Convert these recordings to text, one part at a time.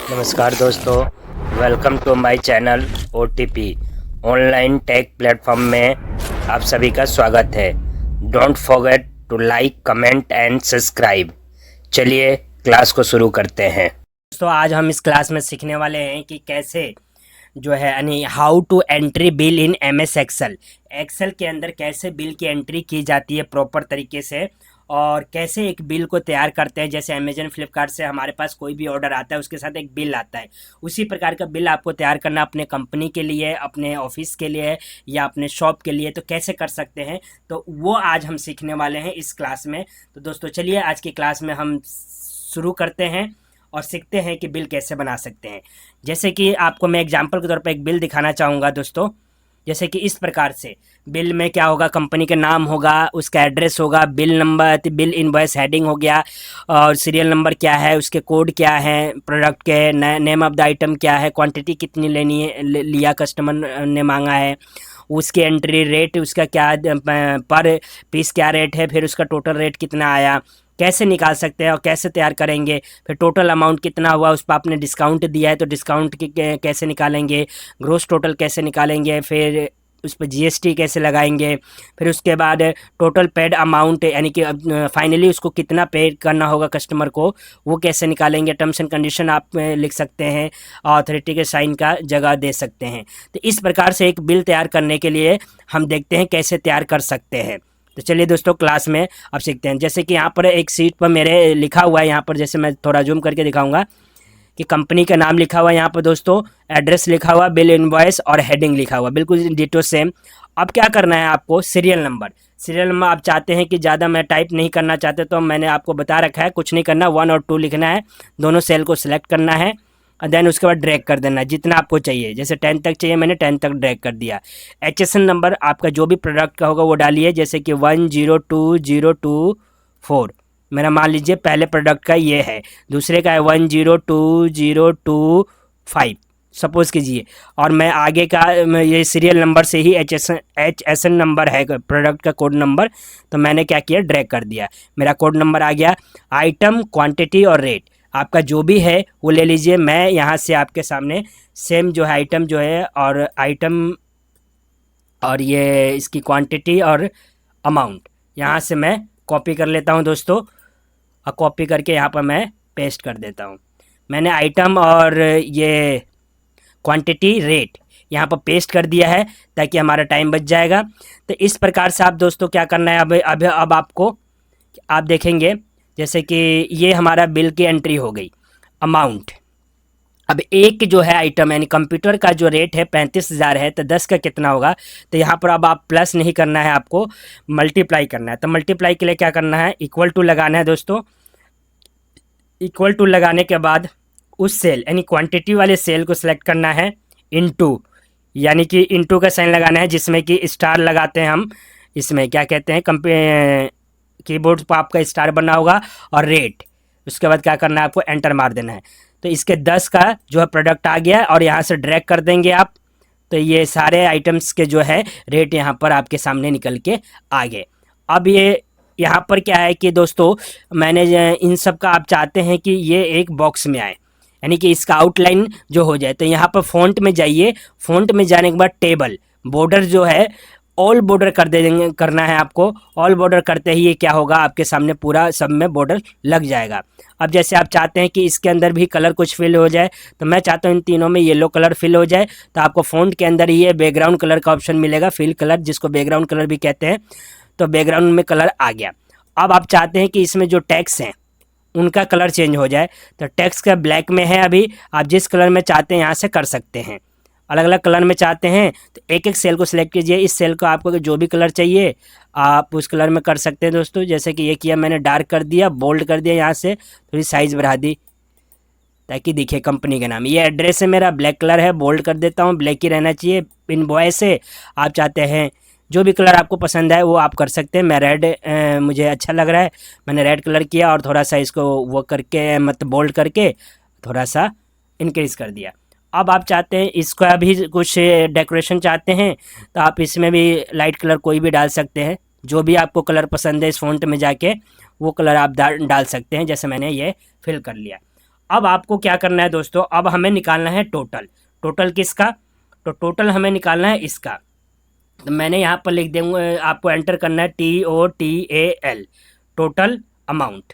नमस्कार दोस्तों, welcome to my channel OTP online tech platform में आप सभी का स्वागत है। Don't forget to like, comment and subscribe. चलिए क्लास को शुरू करते हैं। दोस्तों आज हम इस क्लास में सीखने वाले हैं कि कैसे जो है यानी how to entry bill in MS Excel. Excel के अंदर कैसे बिल की एंट्री की जाती है प्रॉपर तरीके से, और कैसे एक बिल को तैयार करते हैं। जैसे अमेजन फ्लिपकार्ट से हमारे पास कोई भी ऑर्डर आता है उसके साथ एक बिल आता है, उसी प्रकार का बिल आपको तैयार करना अपने कंपनी के लिए, अपने ऑफिस के लिए या अपने शॉप के लिए, तो कैसे कर सकते हैं, तो वो आज हम सीखने वाले हैं इस क्लास में। तो दोस्तों चलिए आज की क्लास में हम शुरू करते हैं और सीखते हैं कि बिल कैसे बना सकते हैं। जैसे कि आपको मैं एग्जांपल के तौर पर एक बिल दिखाना चाहूँगा दोस्तों। जैसे कि इस प्रकार से बिल में क्या होगा, कंपनी के नाम होगा, उसका एड्रेस होगा, bill number, bill invoice heading हो गया, और सीरियल नंबर क्या है, उसके कोड क्या है, प्रोडक्ट के नेम ऑफ द आइटम क्या है, क्वांटिटी कितनी लेनी है, लिया कस्टमर ने मांगा है, उसकी एंट्री रेट, उसका क्या पर पीस क्या रेट है, फिर उसका टोटल रेट कितना आया, कैसे निकाल सकते हैं और कैसे तैयार करेंगे, फिर टोटल अमाउंट कितना हुआ, उस पर आपने डिस्काउंट दिया है तो डिस्काउंट कैसे निकालेंगे, ग्रोस टोटल कैसे निकालेंगे, फिर उस पर GST कैसे लगाएंगे, फिर उसके बाद टोटल पेड अमाउंट यानी कि फाइनली उसको कितना पे करना होगा कस्टमर को, वो कैसे निकालेंगे। टर्म्स एंड कंडीशन आप लिख सकते हैं, अथॉरिटी के साइन का जगह दे सकते हैं। तो इस प्रकार से एक बिल तैयार करने के लिए हम देखते हैं कैसे तैयार कर सकते हैं। तो चलिए दोस्तों क्लास में अब सीखते हैं। जैसे कि यहाँ पर एक सीट पर मेरे लिखा हुआ है, यहाँ पर जैसे मैं थोड़ा जूम करके दिखाऊंगा कि कंपनी का नाम लिखा हुआ है, यहाँ पर दोस्तों एड्रेस लिखा हुआ, बिल इनवॉइस और हेडिंग लिखा हुआ, बिल्कुल डिटो सेम। अब क्या करना है आपको, सीरियल नंबर आप चाहते हैं कि ज़्यादा मैं टाइप नहीं करना चाहते तो मैंने आपको बता रखा है, कुछ नहीं करना, 1 और 2 लिखना है, दोनों सेल को सिलेक्ट करना है और देन उसके बाद ड्रैग कर देना है जितना आपको चाहिए। जैसे 10 तक चाहिए, मैंने 10 तक ड्रैग कर दिया। HSN नंबर आपका जो भी प्रोडक्ट का होगा वो डालिए, जैसे कि 102024, मेरा मान लीजिए पहले प्रोडक्ट का ये है, दूसरे का है 102025 सपोज़ कीजिए, और मैं आगे का ये सीरियल नंबर से ही HSN नंबर है प्रोडक्ट का कोड नंबर, तो मैंने क्या किया, ड्रैग कर दिया, मेरा कोड नंबर आ गया। आइटम, क्वांटिटी और रेट आपका जो भी है वो ले लीजिए। मैं यहाँ से आपके सामने सेम जो है आइटम जो है और आइटम और ये इसकी क्वांटिटी और अमाउंट यहाँ से मैं कॉपी कर लेता हूँ दोस्तों, और कॉपी करके यहाँ पर मैं पेस्ट कर देता हूँ। मैंने आइटम और ये क्वांटिटी, रेट यहाँ पर पेस्ट कर दिया है ताकि हमारा टाइम बच जाएगा। तो इस प्रकार से आप दोस्तों क्या करना है, अब आपको आप देखेंगे जैसे कि ये हमारा बिल की एंट्री हो गई, अमाउंट। अब एक जो है आइटम यानी कंप्यूटर का जो रेट है 35,000 है, तो 10 का कितना होगा, तो यहाँ पर अब आप प्लस नहीं करना है, आपको मल्टीप्लाई करना है। तो मल्टीप्लाई के लिए क्या करना है, इक्वल टू लगाना है दोस्तों। इक्वल टू लगाने के बाद उस सेल यानी क्वांटिटी वाले सेल को सिलेक्ट करना है, इनटू यानी कि इनटू का साइन लगाना है, जिसमें कि स्टार लगाते हैं हम, इसमें क्या कहते हैं, कीबोर्ड पर आपका स्टार बना होगा, और रेट, उसके बाद क्या करना है, आपको एंटर मार देना है। तो इसके 10 का जो है प्रोडक्ट आ गया, और यहाँ से ड्रैग कर देंगे आप, तो ये सारे आइटम्स के जो है रेट यहाँ पर आपके सामने निकल के आ गए। अब ये यहाँ पर क्या है कि दोस्तों मैंने इन सब का आप चाहते हैं कि ये एक बॉक्स में आए, यानी कि इसका आउटलाइन जो हो जाए, तो यहाँ पर फ़ॉन्ट में जाइए। फ़ॉन्ट में जाने के बाद टेबल बॉर्डर जो है ऑल बॉर्डर कर देंगे, करना है आपको। ऑल बॉर्डर करते ही ये क्या होगा, आपके सामने पूरा सब में बॉर्डर लग जाएगा। अब जैसे आप चाहते हैं कि इसके अंदर भी कलर कुछ फिल हो जाए, तो मैं चाहता हूँ इन तीनों में येलो कलर फिल हो जाए, तो आपको फ़ॉन्ट के अंदर ही ये बैकग्राउंड कलर का ऑप्शन मिलेगा, फिल कलर, जिसको बैकग्राउंड कलर भी कहते हैं। तो बैकग्राउंड में कलर आ गया। अब आप चाहते हैं कि इसमें जो टेक्स्ट हैं उनका कलर चेंज हो जाए, तो टेक्स्ट का ब्लैक में है अभी, आप जिस कलर में चाहते हैं यहाँ से कर सकते हैं। अलग अलग कलर में चाहते हैं तो एक एक सेल को सिलेक्ट कीजिए, इस सेल को आपको जो भी कलर चाहिए आप उस कलर में कर सकते हैं दोस्तों। जैसे कि ये किया मैंने, डार्क कर दिया, बोल्ड कर दिया, यहाँ से थोड़ी साइज़ बढ़ा दी ताकि दिखे कंपनी का नाम। ये एड्रेस है मेरा, ब्लैक कलर है, बोल्ड कर देता हूँ, ब्लैक ही रहना चाहिए। इनवॉइस है, आप चाहते हैं जो भी कलर आपको पसंद है वो आप कर सकते हैं। मैं रेड मुझे अच्छा लग रहा है, मैंने रेड कलर किया और थोड़ा सा इसको वो करके मतलब बोल्ड करके थोड़ा सा इंक्रीज़ कर दिया। अब आप चाहते हैं इसका भी कुछ डेकोरेशन चाहते हैं तो आप इसमें भी लाइट कलर कोई भी डाल सकते हैं, जो भी आपको कलर पसंद है इस फ़ॉन्ट में जाके वो कलर आप डाल सकते हैं। जैसे मैंने ये फिल कर लिया। अब आपको क्या करना है दोस्तों, अब हमें निकालना है टोटल। टोटल किसका, तो टोटल हमें निकालना है इसका। तो मैंने यहाँ पर लिख दूँगा, आपको एंटर करना है TOTAL, total amount,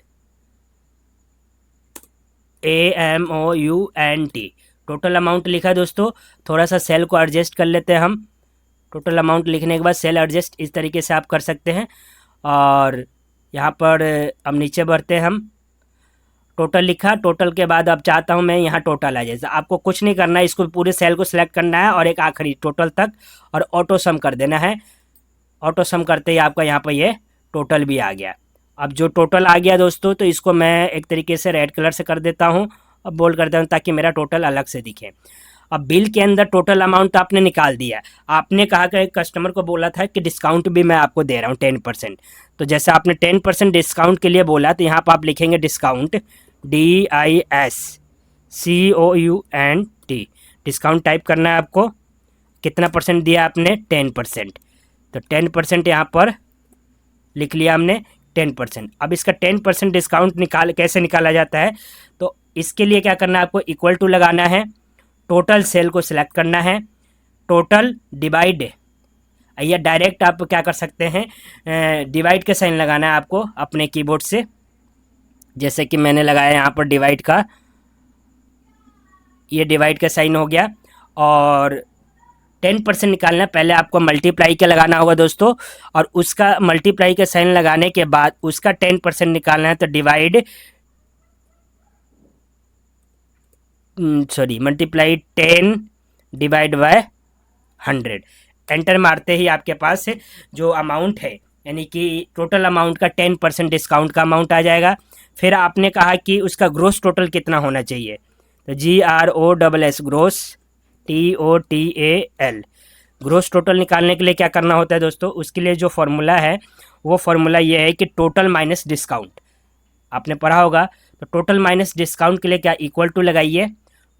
AMOUNT, total amount लिखा दोस्तों। थोड़ा सा सेल को एडजस्ट कर लेते हैं हम। टोटल अमाउंट लिखने के बाद सेल एडजस्ट इस तरीके से आप कर सकते हैं। और यहाँ पर अब नीचे बढ़ते हैं हम। टोटल लिखा, टोटल के बाद अब चाहता हूँ मैं यहाँ टोटल आ जाए। आपको कुछ नहीं करना है, इसको पूरे सेल को सिलेक्ट करना है और एक आखिरी टोटल तक, और ऑटो सम कर देना है। ऑटो सम करते ही आपका यहाँ पर ये टोटल भी आ गया। अब जो टोटल आ गया दोस्तों, तो इसको मैं एक तरीके से रेड कलर से कर देता हूँ, अब बोल्ड कर देता हूँ ताकि मेरा टोटल अलग से दिखे। अब बिल के अंदर टोटल अमाउंट आपने निकाल दिया। आपने कहा कि कस्टमर को बोला था कि डिस्काउंट भी मैं आपको दे रहा हूँ 10%। तो जैसे आपने 10% डिस्काउंट के लिए बोला, तो यहाँ पर आप लिखेंगे डिस्काउंट, DISCOUNT, डिस्काउंट टाइप करना है आपको। कितना परसेंट दिया आपने, 10%। तो 10% यहाँ पर लिख लिया हमने, 10%। अब इसका 10% डिस्काउंट कैसे निकाला जाता है, तो इसके लिए क्या करना है आपको, इक्वल टू लगाना है, टोटल सेल को सिलेक्ट करना है, टोटल डिवाइड, या डायरेक्ट आप क्या कर सकते हैं, डिवाइड का साइन लगाना है आपको अपने कीबोर्ड से। जैसे कि मैंने लगाया यहाँ पर डिवाइड का, ये डिवाइड का साइन हो गया। और 10% निकालना है, पहले आपको मल्टीप्लाई का लगाना होगा दोस्तों, और उसका मल्टीप्लाई का साइन लगाने के बाद उसका 10% निकालना है। तो divide, multiply 10 divide by 100। Enter मारते ही आपके पास जो अमाउंट है, यानी कि टोटल अमाउंट का 10% डिस्काउंट का अमाउंट आ जाएगा। फिर आपने कहा कि उसका ग्रोस टोटल कितना होना चाहिए, तो GROSS, gross, TOTAL, gross total निकालने के लिए क्या करना होता है दोस्तों, उसके लिए जो फॉर्मूला है वो फॉर्मूला ये है कि टोटल माइनस डिस्काउंट। आपने पढ़ा होगा। तो टोटल माइनस डिस्काउंट के लिए क्या, इक्वल टू लगाइए,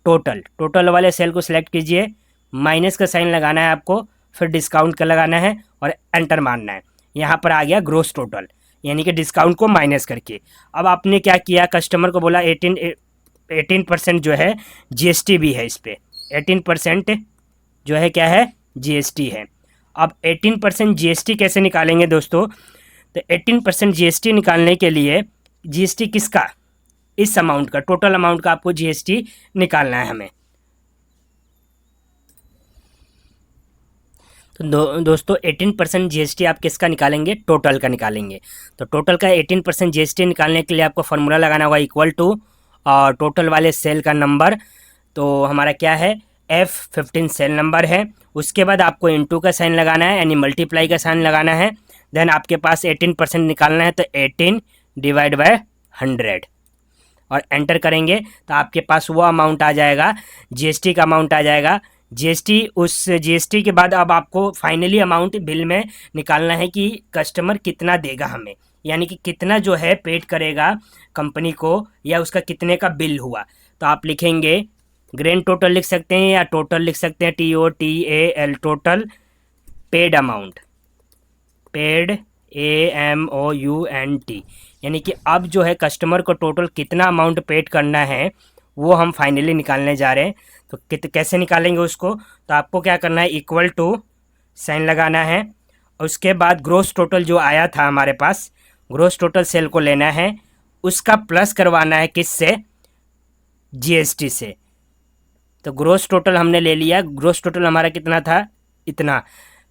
टोटल वाले सेल को सिलेक्ट कीजिए, माइनस का साइन लगाना है आपको, फिर डिस्काउंट का लगाना है और एंटर मारना है। यहाँ पर आ गया ग्रोस टोटल, यानी कि डिस्काउंट को माइनस करके। अब आपने क्या किया, कस्टमर को बोला 18% जो है GST भी है इस पर, 18% जो है क्या है, GST है। अब 18% GST कैसे निकालेंगे दोस्तों, तो 18% GST निकालने के लिए, GST किसका, इस अमाउंट का, टोटल अमाउंट का आपको GST निकालना है हमें। तो दोस्तों 18% GST आप किसका निकालेंगे, टोटल का निकालेंगे। तो टोटल का 18% GST निकालने के लिए आपको फार्मूला लगाना होगा, इक्वल टू और टोटल वाले सेल का नंबर, तो हमारा क्या है, F15 सेल नंबर है। उसके बाद आपको इनटू का साइन लगाना है, यानी मल्टीप्लाई का साइन लगाना है। देन आपके पास 18% निकालना है, तो 18 डिवाइड बाय 100 और एंटर करेंगे तो आपके पास वो अमाउंट आ जाएगा, GST का अमाउंट आ जाएगा। GST, उस GST के बाद अब आपको फाइनली अमाउंट बिल में निकालना है कि कस्टमर कितना देगा हमें, यानी कि कितना जो है पेड करेगा कंपनी को, या उसका कितने का बिल हुआ। तो आप लिखेंगे, ग्रैंड टोटल लिख सकते हैं या टोटल लिख सकते हैं, TOTAL, total paid amount, paid AMOUNT, यानी कि अब जो है कस्टमर को टोटल कितना अमाउंट पेड करना है वो हम फाइनली निकालने जा रहे हैं। तो कैसे निकालेंगे उसको, तो आपको क्या करना है, इक्वल टू साइन लगाना है। उसके बाद ग्रोस टोटल जो आया था हमारे पास, ग्रोस टोटल सेल को लेना है, उसका प्लस करवाना है किससे, GST से। तो ग्रोस टोटल हमने ले लिया, ग्रोस टोटल हमारा कितना था, इतना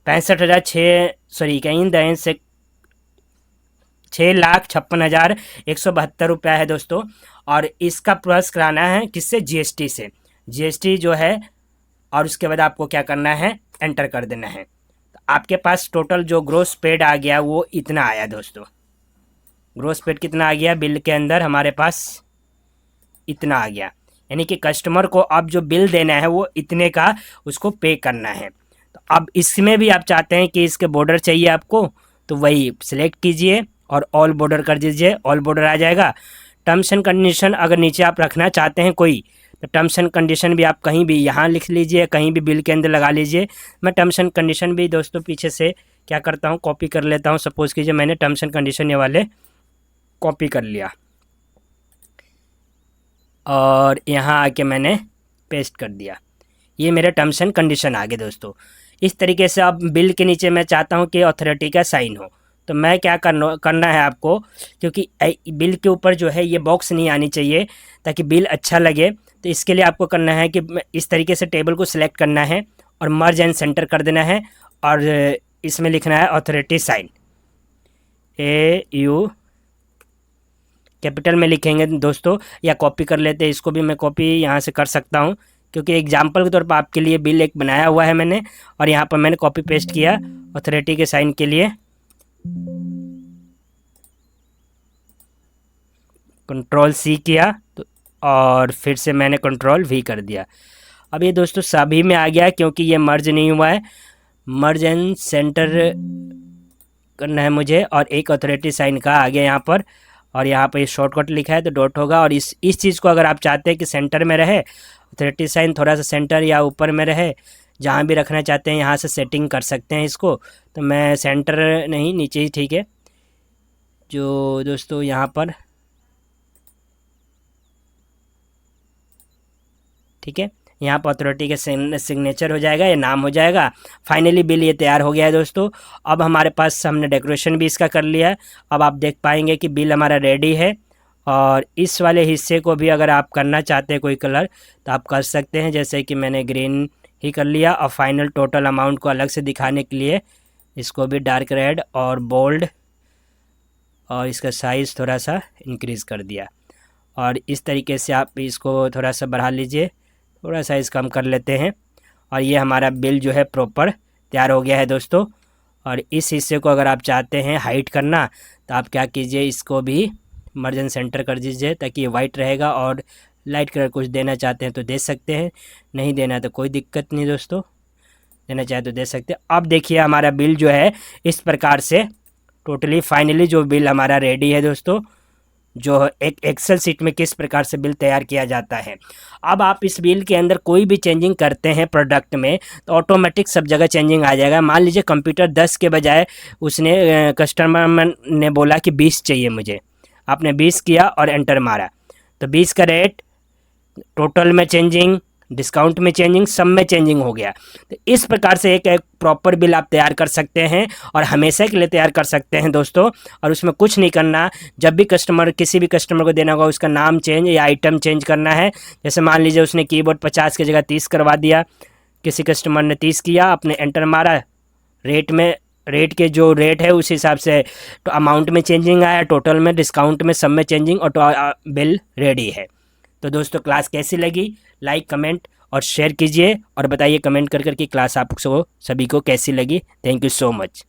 6,56,172 रुपया है दोस्तों। और इसका प्लस कराना है किससे, GST से, GST जो है। और उसके बाद आपको क्या करना है, एंटर कर देना है। तो आपके पास टोटल जो ग्रोस पेड आ गया वो इतना आया दोस्तों। ग्रोस पेड कितना आ गया, बिल के अंदर हमारे पास इतना आ गया, यानी कि कस्टमर को अब जो बिल देना है वो इतने का उसको पे करना है। तो अब इसमें भी आप चाहते हैं कि इसके बॉर्डर चाहिए आपको, तो वही सिलेक्ट कीजिए और ऑल बॉर्डर कर दीजिए, ऑल बॉर्डर आ जाएगा। टर्म्स एंड कंडीशन अगर नीचे आप रखना चाहते हैं कोई, तो टर्म्स एंड कंडीशन भी आप कहीं भी यहाँ लिख लीजिए, कहीं भी बिल के अंदर लगा लीजिए। मैं टर्म्स एंड कंडीशन भी दोस्तों पीछे से क्या करता हूँ, कॉपी कर लेता हूँ। सपोज़ कीजिए मैंने टर्म्स एंड कंडीशन ये वाले कॉपी कर लिया। और यहाँ आके मैंने पेस्ट कर दिया। ये मेरे टर्म्स एंड कंडीशन आ गए दोस्तों। इस तरीके से अब बिल के नीचे मैं चाहता हूँ कि अथॉरिटी का साइन हो, तो मैं क्या करना है आपको, क्योंकि बिल के ऊपर जो है ये बॉक्स नहीं आनी चाहिए ताकि बिल अच्छा लगे। तो इसके लिए आपको करना है कि इस तरीके से टेबल को सिलेक्ट करना है और मर्ज एंड सेंटर कर देना है, और इसमें लिखना है अथॉरिटी साइन, AU कैपिटल में लिखेंगे दोस्तों, या कॉपी कर लेते हैं, इसको भी मैं कॉपी यहाँ से कर सकता हूँ क्योंकि एग्जाम्पल के तौर पर आपके लिए बिल एक बनाया हुआ है मैंने, और यहाँ पर मैंने कॉपी पेस्ट किया अथॉरिटी के साइन के लिए। Ctrl+C किया तो, और फिर से मैंने Ctrl+V कर दिया। अब ये दोस्तों सभी में आ गया क्योंकि ये मर्ज नहीं हुआ है। मर्ज एंड सेंटर करना है मुझे, और एक अथॉरिटी साइन का आ गया यहाँ पर, और यहाँ पर ये शॉर्टकट लिखा है तो डॉट होगा। और इस चीज़ को अगर आप चाहते हैं कि सेंटर में रहे, अथॉरिटी साइन थोड़ा सा सेंटर या ऊपर में रहे, जहाँ भी रखना चाहते हैं यहाँ से सेटिंग कर सकते हैं इसको। तो मैं सेंटर नहीं, नीचे ही ठीक है। जो दोस्तों यहाँ पर ठीक है, यहाँ पर अथॉरिटी के सिग्नेचर हो जाएगा, ये नाम हो जाएगा। फाइनली बिल ये तैयार हो गया है दोस्तों। अब हमारे पास हमने डेकोरेशन भी इसका कर लिया है। अब आप देख पाएंगे कि बिल हमारा रेडी है। और इस वाले हिस्से को भी अगर आप करना चाहते हैं कोई कलर तो आप कर सकते हैं, जैसे कि मैंने ग्रीन ही कर लिया। और फाइनल टोटल अमाउंट को अलग से दिखाने के लिए इसको भी डार्क रेड और बोल्ड, और इसका साइज़ थोड़ा सा इंक्रीज़ कर दिया। और इस तरीके से आप इसको थोड़ा सा बढ़ा लीजिए, थोड़ा साइज़ कम कर लेते हैं। और ये हमारा बिल जो है प्रॉपर तैयार हो गया है दोस्तों। और इस हिस्से को अगर आप चाहते हैं हाइड करना तो आप क्या कीजिए, इसको भी मर्जन सेंटर कर दीजिए ताकि ये वाइट रहेगा। और लाइट कलर कुछ देना चाहते हैं तो दे सकते हैं, नहीं देना तो कोई दिक्कत नहीं दोस्तों, देना चाहे तो दे सकते हैं। अब देखिए हमारा बिल जो है इस प्रकार से टोटली फाइनली जो बिल हमारा रेडी है दोस्तों, जो एक एक्सेल सीट में किस प्रकार से बिल तैयार किया जाता है। अब आप इस बिल के अंदर कोई भी चेंजिंग करते हैं प्रोडक्ट में तो ऑटोमेटिक सब जगह चेंजिंग आ जाएगा। मान लीजिए कंप्यूटर 10 के बजाय उसने कस्टमर ने बोला कि 20 चाहिए मुझे, आपने 20 किया और एंटर मारा तो 20 का रेट टोटल में चेंजिंग, डिस्काउंट में चेंजिंग, सब में चेंजिंग हो गया। तो इस प्रकार से एक प्रॉपर बिल आप तैयार कर सकते हैं और हमेशा के लिए तैयार कर सकते हैं दोस्तों। और उसमें कुछ नहीं करना, जब भी कस्टमर किसी भी कस्टमर को देना होगा उसका नाम चेंज या आइटम चेंज करना है। जैसे मान लीजिए उसने कीबोर्ड 50 की जगह 30 करवा दिया, किसी कस्टमर ने 30 किया, आपने एंटर मारा, रेट के जो रेट है उस हिसाब से तो अमाउंट में चेंजिंग आया, टोटल में, डिस्काउंट में, सब में चेंजिंग, और बिल रेडी है। तो दोस्तों क्लास कैसी लगी, लाइक कमेंट और शेयर कीजिए और बताइए कमेंट कर कर कि क्लास आप सभी को कैसी लगी। Thank you so much.